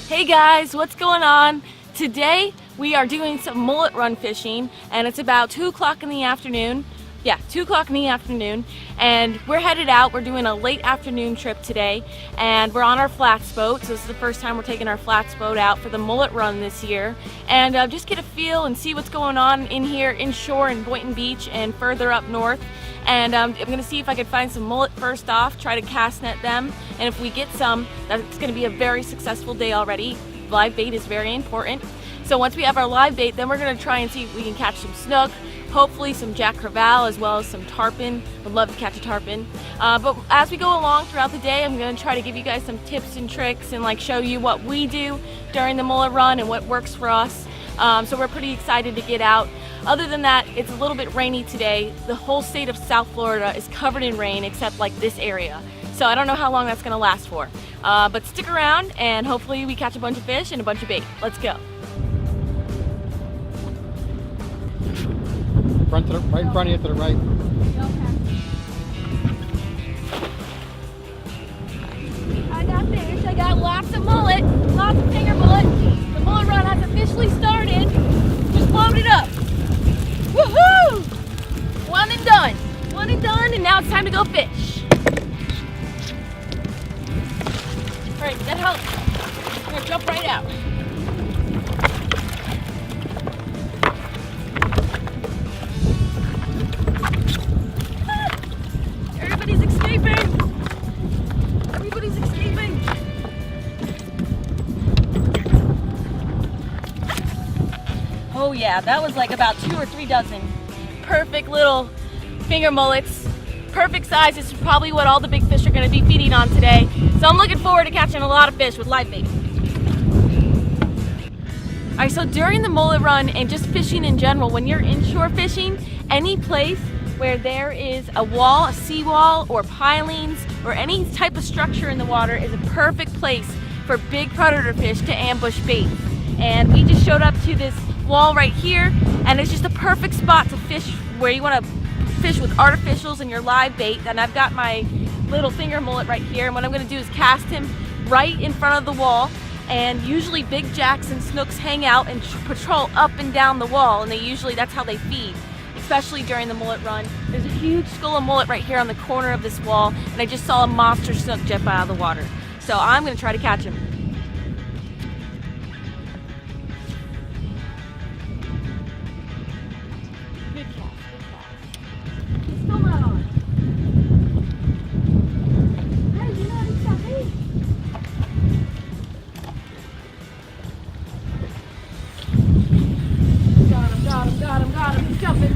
Hey guys, what's going on? Today we are doing some mullet run fishing and it's about 2 o'clock in the afternoon. Yeah, 2 o'clock in the afternoon, and we're headed out. We're doing a late afternoon trip today and we're on our flats boat. So this is the first time we're taking our flats boat out for the mullet run this year, and just get a feel and see what's going on in here inshore in Boynton Beach and further up north. And I'm gonna see if I can find some mullet first off, try to cast net them, and if we get some, that's gonna be a very successful day already. Live bait is very important. So once we have our live bait, then we're gonna try and see if we can catch some snook, hopefully some jack crevalle, as well as some tarpon. Would love to catch a tarpon. But as we go along throughout the day, I'm gonna try to give you guys some tips and tricks and like show you what we do during the mullet run and what works for us. So we're pretty excited to get out. Other than that, it's a little bit rainy today. The whole state of South Florida is covered in rain except like this area. So I don't know how long that's gonna last for. But stick around and hopefully we catch a bunch of fish and a bunch of bait. Let's go. Right in front of you to the right. I got fish. I got lots of mullet, lots of finger mullet. The mullet run has officially started. Just load it up. Woohoo! One and done. One and done, and now it's time to go fish. All right, that helps. I'm gonna jump right out. Everybody's escaping. Everybody's escaping. Oh yeah, that was like about 2 or 3 dozen. Perfect little finger mullets. Perfect size. This is probably what all the big fish are gonna be feeding on today. So I'm looking forward to catching a lot of fish with live bait. All right, so during the mullet run and just fishing in general, when you're inshore fishing, any place where there is a wall, a seawall, or pilings, or any type of structure in the water is a perfect place for big predator fish to ambush bait. And we just showed up to this wall right here, and it's just a perfect spot to fish where you want to fish with artificials and your live bait. And I've got my little finger mullet right here, and what I'm going to do is cast him right in front of the wall. And usually big jacks and snooks hang out and patrol up and down the wall, and that's how they feed, especially during the mullet run. There's a huge school of mullet right here on the corner of this wall, and I just saw a monster snook jump out of the water. So I'm going to try to catch him. Good cast, good cast. He's still not on. Hey, you know how to catch me? Got him, he's jumping.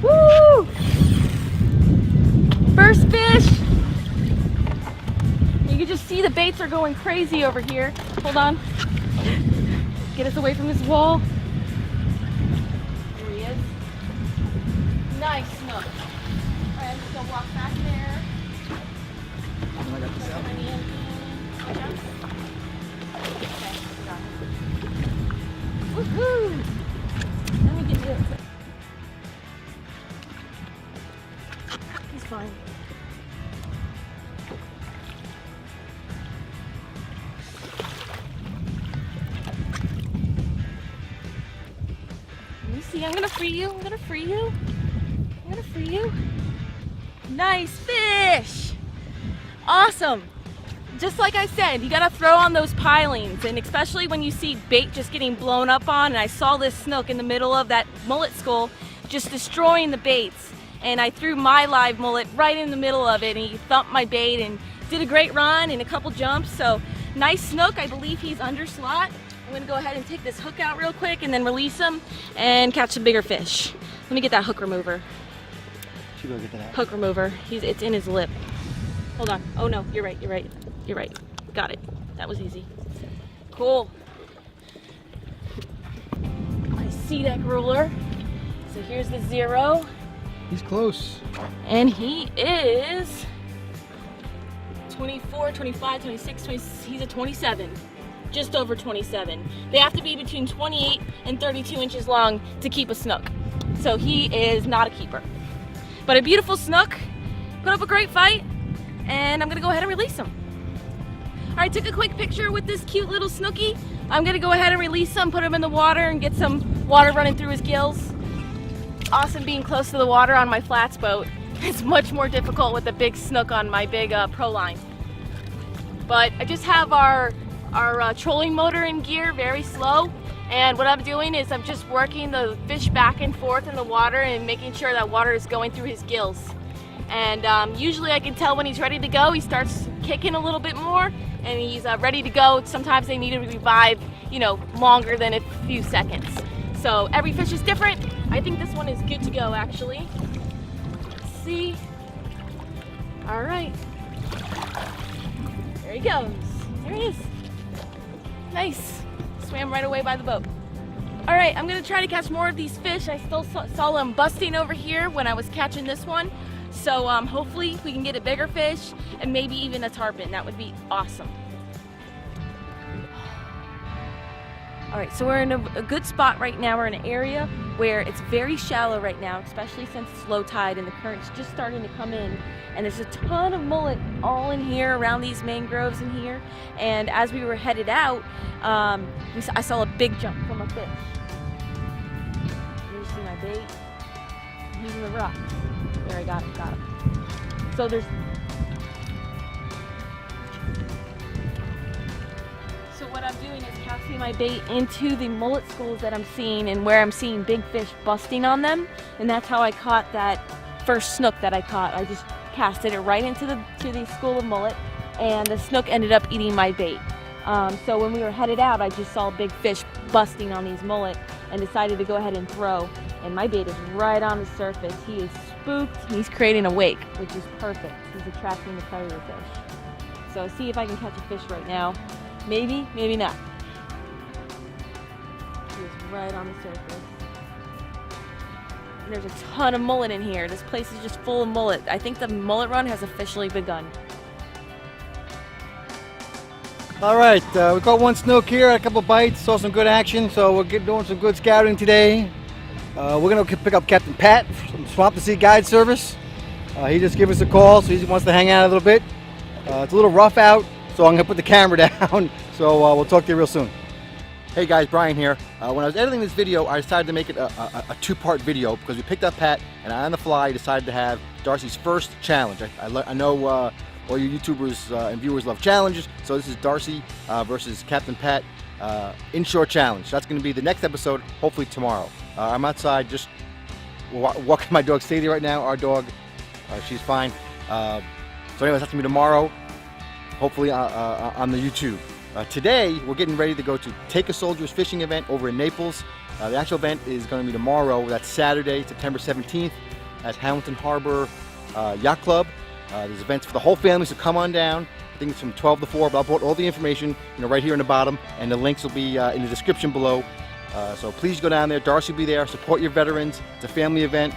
Woo! First fish! You can just see the baits are going crazy over here. Hold on. Get us away from this wall. Here he is. Nice snook. Alright, I'm just gonna walk back there. I got this out. Woohoo! Let me get this. He's fine. Let me see. I'm gonna free you. I'm gonna free you. I'm gonna free you. Nice fish! Awesome! Just like I said, you gotta throw on those pilings, and especially when you see bait just getting blown up on, and I saw this snook in the middle of that mullet skull just destroying the baits, and I threw my live mullet right in the middle of it, and he thumped my bait and did a great run and a couple jumps. So nice snook. I believe he's under slot. I'm gonna go ahead and take this hook out real quick and then release him and catch some bigger fish. Let me get that hook remover. Should go get that out. Hook remover. It's in his lip. Hold on. Oh no, you're right. You're right. Got it. That was easy. Cool. My sea-deck ruler. So here's the 0. He's close. And he is 24, 25, 26, 20, he's a 27. Just over 27. They have to be between 28 and 32 inches long to keep a snook. So he is not a keeper. But a beautiful snook, put up a great fight, and I'm gonna go ahead and release him. All right, took a quick picture with this cute little snooky. I'm gonna go ahead and release him, put him in the water and get some water running through his gills. Awesome being close to the water on my flats boat. It's much more difficult with a big snook on my big pro line. But I just have our trolling motor in gear, very slow. And what I'm doing is I'm just working the fish back and forth in the water and making sure that water is going through his gills. And usually I can tell when he's ready to go. He starts kicking a little bit more and he's ready to go. Sometimes they need to revive, you know, longer than a few seconds. So every fish is different. I think this one is good to go actually. Let's see. All right. There he goes. There he is. Nice. Swam right away by the boat. All right, I'm gonna try to catch more of these fish. I still saw them busting over here when I was catching this one. So hopefully we can get a bigger fish and maybe even a tarpon. That would be awesome. All right, so we're in a good spot right now. We're in an area where it's very shallow right now, especially since it's low tide and the current's just starting to come in. And there's a ton of mullet all in here around these mangroves in here. And as we were headed out, I saw a big jump from a fish. You see my bait? I'm using the rock. There, I got him. So what I'm doing is casting my bait into the mullet schools that I'm seeing and where I'm seeing big fish busting on them. And that's how I caught that first snook that I caught. I just casted it right into the school of mullet, and the snook ended up eating my bait. So when we were headed out, I just saw big fish busting on these mullet and decided to go ahead and throw. And my bait is right on the surface. He is spooked. He's creating a wake, which is perfect. He's attracting the predator fish. So see if I can catch a fish right now. Maybe, maybe not. He is right on the surface. And there's a ton of mullet in here. This place is just full of mullet. I think the mullet run has officially begun. All right, we caught one snook here, a couple bites, saw some good action, so we're doing some good scouting today. We're gonna pick up Captain Pat from Swamp to Sea Guide Service. He just gave us a call, so he wants to hang out a little bit. It's a little rough out, so I'm gonna put the camera down. So we'll talk to you real soon. Hey guys, Brian here. When I was editing this video, I decided to make it a two-part video because we picked up Pat, and on the fly decided to have Darcy's first challenge. I know all you YouTubers and viewers love challenges, so this is Darcy versus Captain Pat inshore challenge. That's going to be the next episode, hopefully tomorrow. I'm outside just walking my dog Sadie right now. Our dog, she's fine. So anyways, that's going to be tomorrow, hopefully on the YouTube. Today, we're getting ready to go to Take a Soldier's fishing event over in Naples. The actual event is going to be tomorrow. That's Saturday, September 17th at Hamilton Harbor Yacht Club. There's events for the whole family, so come on down. I think it's from 12 to 4, but I'll put all the information, right here in the bottom, and the links will be in the description below. So please go down there. Darcy will be there. Support your veterans. It's a family event.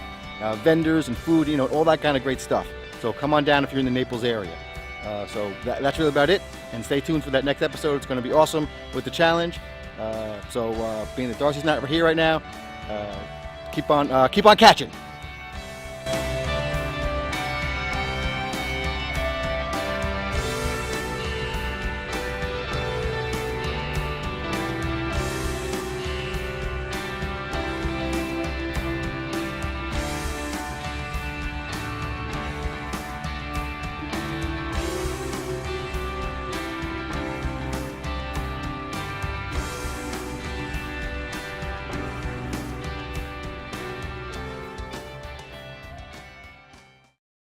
Vendors and food, all that kind of great stuff. So come on down if you're in the Naples area. So that's really about it. And stay tuned for that next episode. It's going to be awesome with the challenge. Being that Darcy's not here right now, keep on catching.